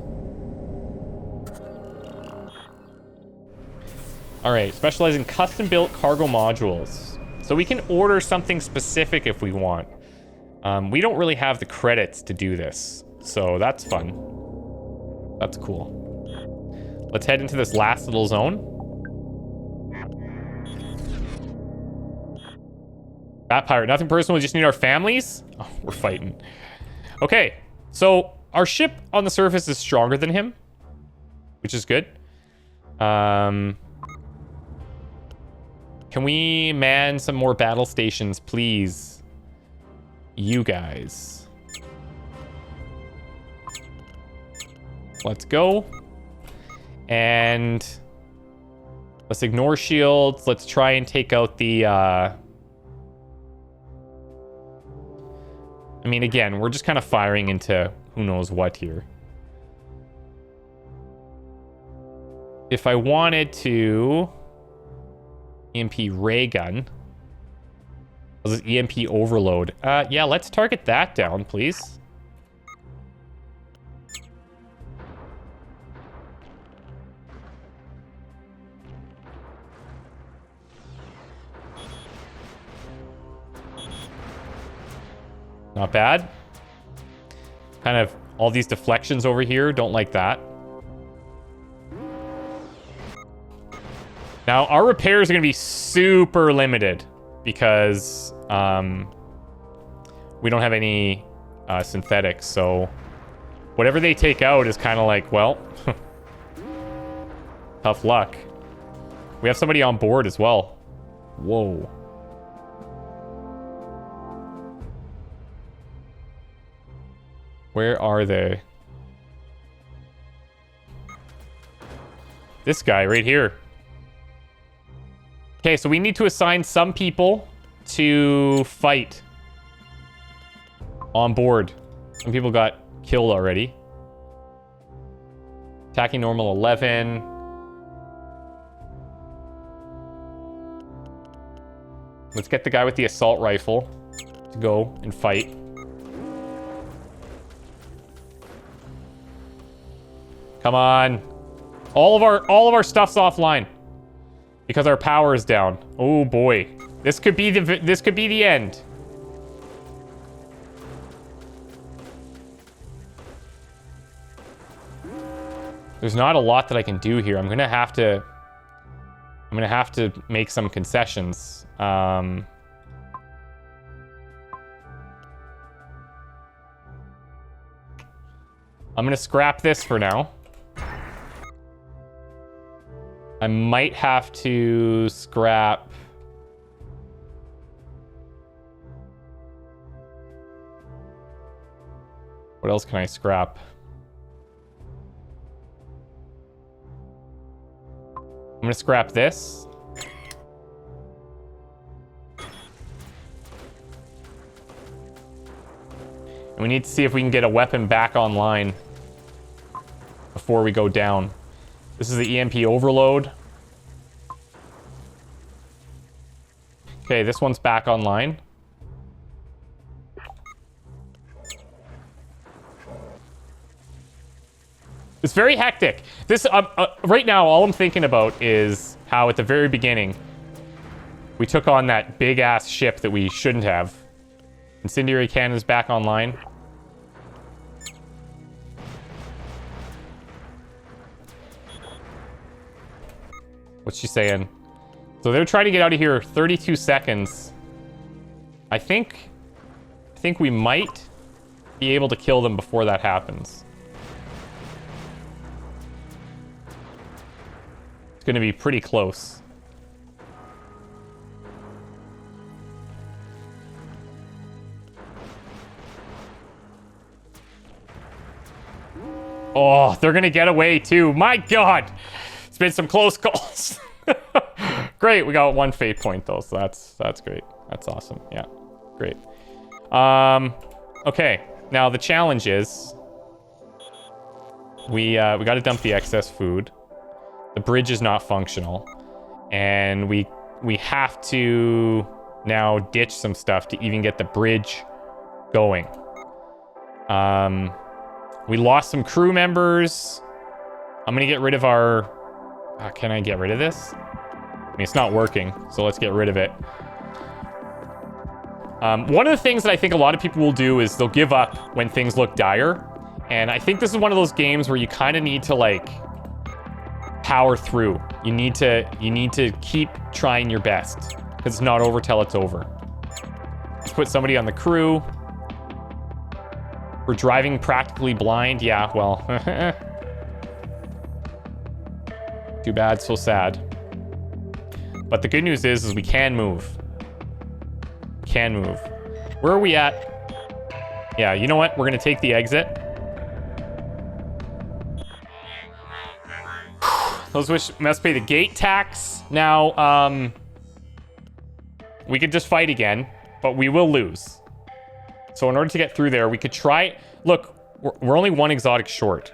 All right, specialize in custom built cargo modules. So we can order something specific if we want. We don't really have the credits to do this, so that's fun. That's cool. Let's head into this last little zone. Bat pirate, nothing personal, we just need our families. Oh, we're fighting. Okay, so our ship on the surface is stronger than him, which is good. Can we man some more battle stations, please? You guys. Let's go. And let's ignore shields. Let's try and take out the... I mean, again, we're just kind of firing into who knows what here. If I wanted to... EMP ray gun. This is EMP overload. Yeah, let's target that down, please. Not bad. Kind of all these deflections over here. Don't like that. Now, our repairs are going to be super limited because we don't have any synthetics. So whatever they take out is kind of like, well, tough luck. We have somebody on board as well. Whoa. Where are they? This guy right here. Okay, so we need to assign some people to fight on board. Some people got killed already. Attacking normal 11. Let's get the guy with the assault rifle to go and fight. Come on. All of our stuff's offline. Because our power is down. Oh boy. This could be the end. There's not a lot that I can do here. I'm gonna have to make some concessions. I'm gonna scrap this for now. I might have to scrap... What else can I scrap? I'm gonna scrap this. We need to see if we can get a weapon back online before we go down. This is the EMP overload. Okay, this one's back online. It's very hectic. This right now, all I'm thinking about is how at the very beginning we took on that big ass ship that we shouldn't have. Incendiary cannon's back online. What's she saying? So they're trying to get out of here 32 seconds. I think we might be able to kill them before that happens. It's going to be pretty close. Oh, they're going to get away too. My God. It's been some close calls. Great. We got 1 fate point though, so that's great. That's awesome. Yeah. Great. Okay. Now the challenge is we got to dump the excess food. The bridge is not functional, and we have to now ditch some stuff to even get the bridge going. We lost some crew members. I'm gonna get rid of our... can I get rid of this? I mean, it's not working, so let's get rid of it. One of the things that I think a lot of people will do is they'll give up when things look dire, and I think this is one of those games where you kind of need to, like, power through. You need to keep trying your best, because it's not over till it's over. Let's put somebody on the crew. We're driving practically blind. Yeah, well. Too bad, so sad. But the good news is we can move. Can move. Where are we at? Yeah, you know what? We're gonna take the exit. Those which must pay the gate tax. Now, we could just fight again, but we will lose. So in order to get through there, we could try... Look, we're only 1 exotic short.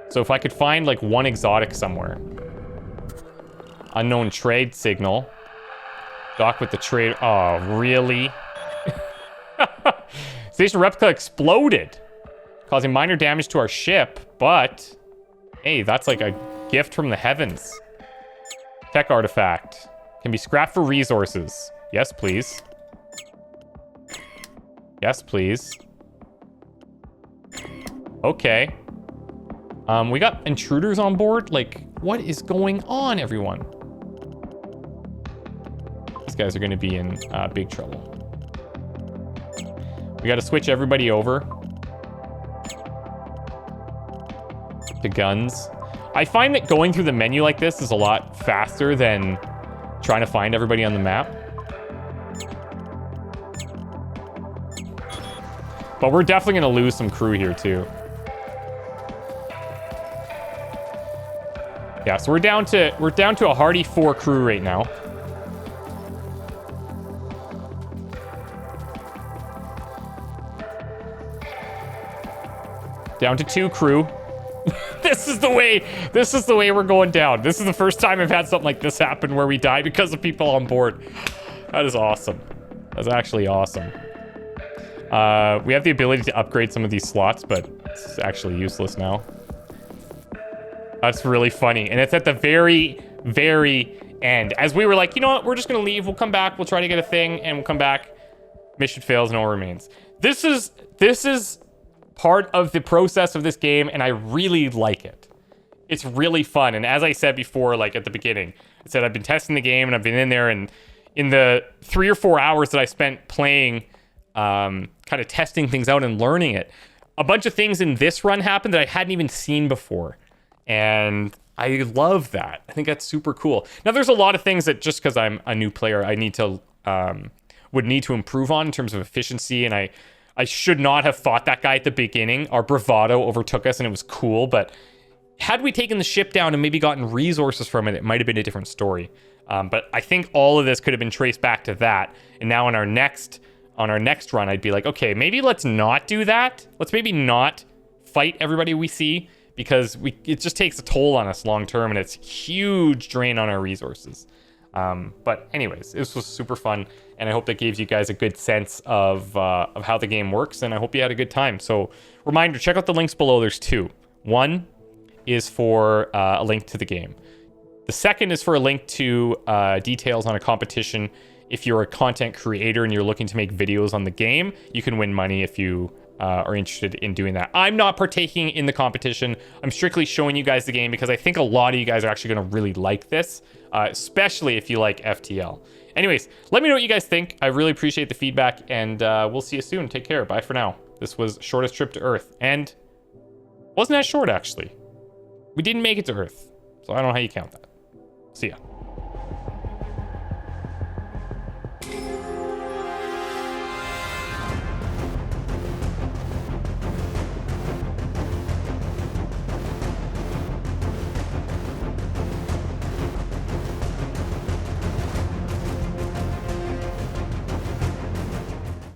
So if I could find, like, 1 exotic somewhere. Unknown trade signal. Dock with the trade... Oh, really? Station replica exploded, causing minor damage to our ship, but... Hey, that's like a gift from the heavens. Tech artifact. Can be scrapped for resources. Yes, please. Yes, please. Okay. We got intruders on board? Like, what is going on, everyone? These guys are going to be in big trouble. We got to switch everybody over to guns. I find that going through the menu like this is a lot faster than trying to find everybody on the map. But we're definitely going to lose some crew here, too. Yeah, so we're down to a hearty 4 crew right now. Down to 2 crew. This is the way we're going down. This is the first time I've had something like this happen where we die because of people on board. That is awesome. That's actually awesome. We have the ability to upgrade some of these slots, but it's actually useless now. That's really funny. And it's at the very, very end. As we were like, you know what? We're just going to leave. We'll come back. We'll try to get a thing, and we'll come back. Mission fails, no remains. This is part of the process of this game, and I really like it. It's really fun. And as I said before, like at the beginning, I said I've been testing the game, and I've been in there, and in the 3 or 4 hours that I spent playing, kind of testing things out and learning it, a bunch of things in this run happened that I hadn't even seen before. And I love that. I think that's super cool. Now, there's a lot of things that just because I'm a new player, I need to would need to improve on in terms of efficiency. And I should not have fought that guy at the beginning. Our bravado overtook us and it was cool. But had we taken the ship down and maybe gotten resources from it, it might have been a different story. But I think all of this could have been traced back to that. And now in our next on our next run, I'd be like, okay, maybe let's not do that. Let's maybe not fight everybody we see, because it just takes a toll on us long term, and it's a huge drain on our resources. But anyways, this was super fun, and I hope that gave you guys a good sense of how the game works, and I hope you had a good time. So reminder, check out the links below. There's two. One is for a link to the game. The second is for a link to details on a competition. If you're a content creator and you're looking to make videos on the game, you can win money if you are interested in doing that. I'm not partaking in the competition. I'm strictly showing you guys the game because I think a lot of you guys are actually going to really like this, especially if you like FTL. Anyways, let me know what you guys think. I really appreciate the feedback, and we'll see you soon. Take care. Bye for now. This was Shortest Trip to Earth, and wasn't that short, actually. We didn't make it to Earth, so I don't know how you count that. See ya.